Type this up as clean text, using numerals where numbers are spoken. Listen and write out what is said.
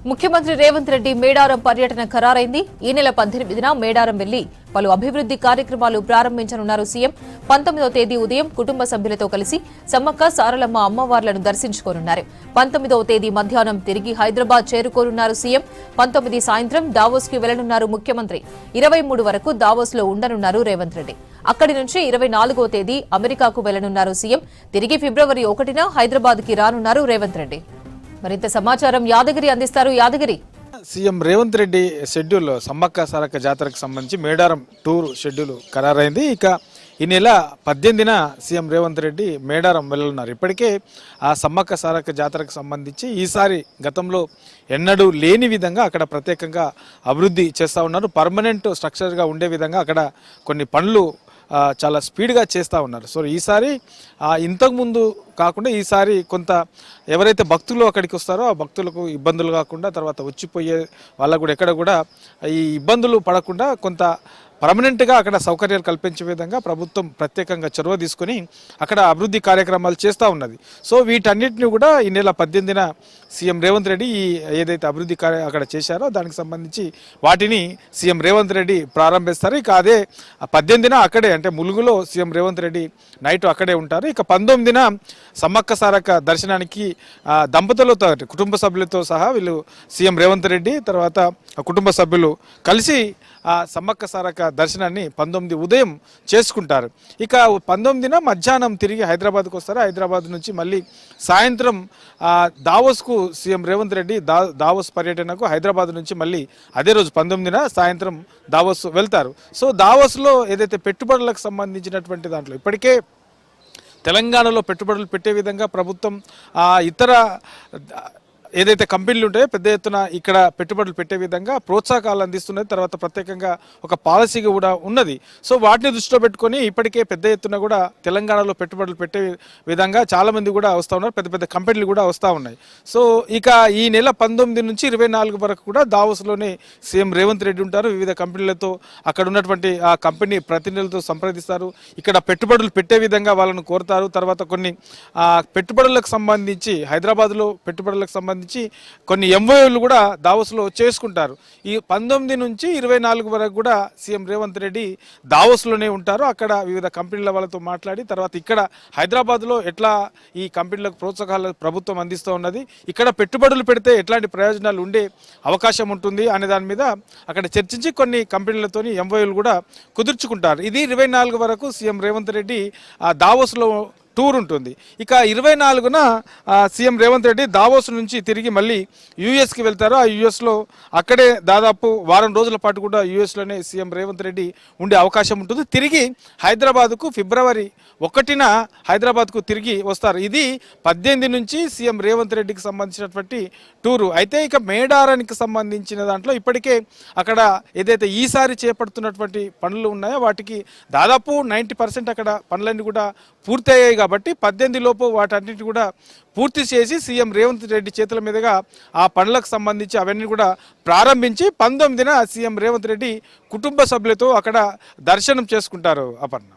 ముఖ్యమంత్రి రేవంత్ రెడ్డి మేడారం పర్యటన ఖరారైంది. ఈ నెల 18న మేడారం వెళ్లి పలు అభివృద్ది కార్యక్రమాలు ప్రారంభించనున్నారు సీఎం. 19వ తేదీ ఉదయం కుటుంబ సభ్యులతో కలిసి సమ్మక్క సారలమ్మ అమ్మవార్లను దర్శించుకోనున్నారు. 19వ తేదీ మధ్యాహ్నం తిరిగి హైదరాబాద్ చేరుకోనున్నారు సీఎం. 19 సాయంత్రం దావోస్ కి వెళ్లనున్నారు ముఖ్యమంత్రి. 23 వరకు దావోస్ లో ఉండనున్నారు రేవంత్ రెడ్డి. అక్కడి నుంచి 24వ తేదీ అమెరికాకు వెళ్లనున్నారు సీఎం. తిరిగి ఫిబ్రవరి 1న హైదరాబాద్ కి రానున్నారు రేవంత్ రెడ్డి. మరింత సమాచారం యాదగిరి అందిస్తారు. యాదగిరి, సీఎం రేవంత్ రెడ్డి షెడ్యూల్ సమ్మక్క సారక్క జాతరకు సంబంధించి మేడారం టూర్ షెడ్యూల్ ఖరారైంది. ఇక ఈ నెల 18న సీఎం రేవంత్ రెడ్డి మేడారం వెళ్ళనున్నారు. ఇప్పటికే ఆ సమ్మక్క సారక్క జాతరకు సంబంధించి ఈసారి గతంలో ఎన్నడూ లేని విధంగా అక్కడ ప్రత్యేకంగా అభివృద్ధి చేస్తూ ఉన్నారు. పర్మనెంట్ స్ట్రక్చర్గా ఉండే విధంగా అక్కడ కొన్ని పనులు చాలా స్పీడ్గా చేస్తూ ఉన్నారు. సో ఈసారి ఇంతకుముందు కాకుండా ఈసారి కొంత ఎవరైతే భక్తులు అక్కడికి వస్తారో ఆ భక్తులకు ఇబ్బందులు కాకుండా, తర్వాత వచ్చిపోయే వాళ్ళకు కూడా ఎక్కడ కూడా ఈ ఇబ్బందులు పడకుండా కొంత పర్మనెంట్గా అక్కడ సౌకర్యాలు కల్పించే విధంగా ప్రభుత్వం ప్రత్యేకంగా చొరవ తీసుకొని అక్కడ అభివృద్ధి కార్యక్రమాలు చేస్తూ ఉన్నది. సో వీటన్నిటిని కూడా ఈ నెల 18న సీఎం రేవంత్ రెడ్డి ఏదైతే అభివృద్ధి అక్కడ చేశారో దానికి సంబంధించి వాటిని సీఎం రేవంత్ రెడ్డి ప్రారంభిస్తారు. ఇక అదే 18న అక్కడే అంటే ములుగులో సీఎం రేవంత్ రెడ్డి నైట్ అక్కడే ఉంటారు. ఇక 19న సమ్మక్క సారక్క దర్శనానికి దంపతులతో కుటుంబ సభ్యులతో సహా వీళ్ళు సీఎం రేవంత్ రెడ్డి తర్వాత కుటుంబ సభ్యులు కలిసి ఆ సమ్మక్క సారక్క దర్శనాన్ని 19 ఉదయం చేసుకుంటారు. ఇక 19న మధ్యాహ్నం తిరిగి హైదరాబాద్కు వస్తారు. హైదరాబాద్ నుంచి మళ్ళీ సాయంత్రం దావోస్కు సీఎం రేవంత్ రెడ్డి దావోస్ పర్యటనకు హైదరాబాద్ నుంచి మళ్ళీ అదే రోజు 19న సాయంత్రం దావోస్ వెళ్తారు. సో దావోస్లో ఏదైతే పెట్టుబడులకు సంబంధించినటువంటి దాంట్లో ఇప్పటికే తెలంగాణలో పెట్టుబడులు పెట్టే విధంగా ప్రభుత్వం ఇతర ఏదైతే కంపెనీలు ఉంటాయో పెద్ద ఎత్తున ఇక్కడ పెట్టుబడులు పెట్టే విధంగా ప్రోత్సాహకాలు అందిస్తున్నది. తర్వాత ప్రత్యేకంగా ఒక పాలసీ కూడా ఉన్నది. సో వాటిని దృష్టిలో పెట్టుకొని ఇప్పటికే పెద్ద ఎత్తున కూడా తెలంగాణలో పెట్టుబడులు పెట్టే విధంగా చాలామంది కూడా వస్తూ ఉన్నారు. పెద్ద పెద్ద కంపెనీలు కూడా వస్తూ ఉన్నాయి. సో ఇక ఈ నెల 19 నుంచి 24 వరకు కూడా దావోస్లోనే సీఎం రేవంత్ రెడ్డి ఉంటారు. వివిధ కంపెనీలతో అక్కడ ఉన్నటువంటి ఆ కంపెనీ ప్రతినిధులతో సంప్రదిస్తారు. ఇక్కడ పెట్టుబడులు పెట్టే విధంగా వాళ్ళను కోరుతారు. తర్వాత కొన్ని పెట్టుబడులకు సంబంధించి హైదరాబాద్లో పెట్టుబడులకు సంబంధించి కొన్ని ఎంఓయూలు కూడా దావోస్లో చేసుకుంటారు. ఈ 19 నుంచి 24 వరకు కూడా సీఎం రేవంత్ రెడ్డి దావోస్లోనే ఉంటారు. అక్కడ వివిధ కంపెనీల వాళ్ళతో మాట్లాడి తర్వాత ఇక్కడ హైదరాబాద్లో ఎట్లా ఈ కంపెనీలకు ప్రోత్సాహాలు ప్రభుత్వం అందిస్తూ ఉన్నది, ఇక్కడ పెట్టుబడులు పెడితే ఎట్లాంటి ప్రయోజనాలు ఉండే అవకాశం ఉంటుంది అనే దాని మీద అక్కడ చర్చించి కొన్ని కంపెనీలతోని ఎంఓయూలు కూడా కుదుర్చుకుంటారు. ఇది 24 వరకు సీఎం రేవంత్ రెడ్డి దావోస్లో టూర్ ఉంటుంది. ఇక 24న సీఎం రేవంత్ రెడ్డి దావోస్ నుంచి తిరిగి మళ్ళీ యూఎస్కి వెళ్తారు. ఆ యూఎస్లో అక్కడే దాదాపు వారం రోజుల పాటు కూడా యూఎస్లోనే సీఎం రేవంత్ రెడ్డి ఉండే అవకాశం ఉంటుంది. తిరిగి హైదరాబాద్కు ఫిబ్రవరి 1న హైదరాబాద్కు తిరిగి వస్తారు. ఇది 18 నుంచి సీఎం రేవంత్ రెడ్డికి సంబంధించినటువంటి టూరు. అయితే ఇక మేడారానికి సంబంధించిన దాంట్లో ఇప్పటికే అక్కడ ఏదైతే ఈసారి చేపడుతున్నటువంటి పనులు ఉన్నాయో వాటికి దాదాపు 90% అక్కడ పనులన్నీ కూడా పూర్తయ్యాయి. కాబట్టి 18 లోపు వాటన్నిటి కూడా పూర్తి చేసి సీఎం రేవంత్ రెడ్డి చేతుల మీదుగా ఆ పనులకు సంబంధించి అవన్నీ కూడా ప్రారంభించి 19న సీఎం రేవంత్ రెడ్డి కుటుంబ సభ్యులతో అక్కడ దర్శనం చేసుకుంటారు. అపర్ణ.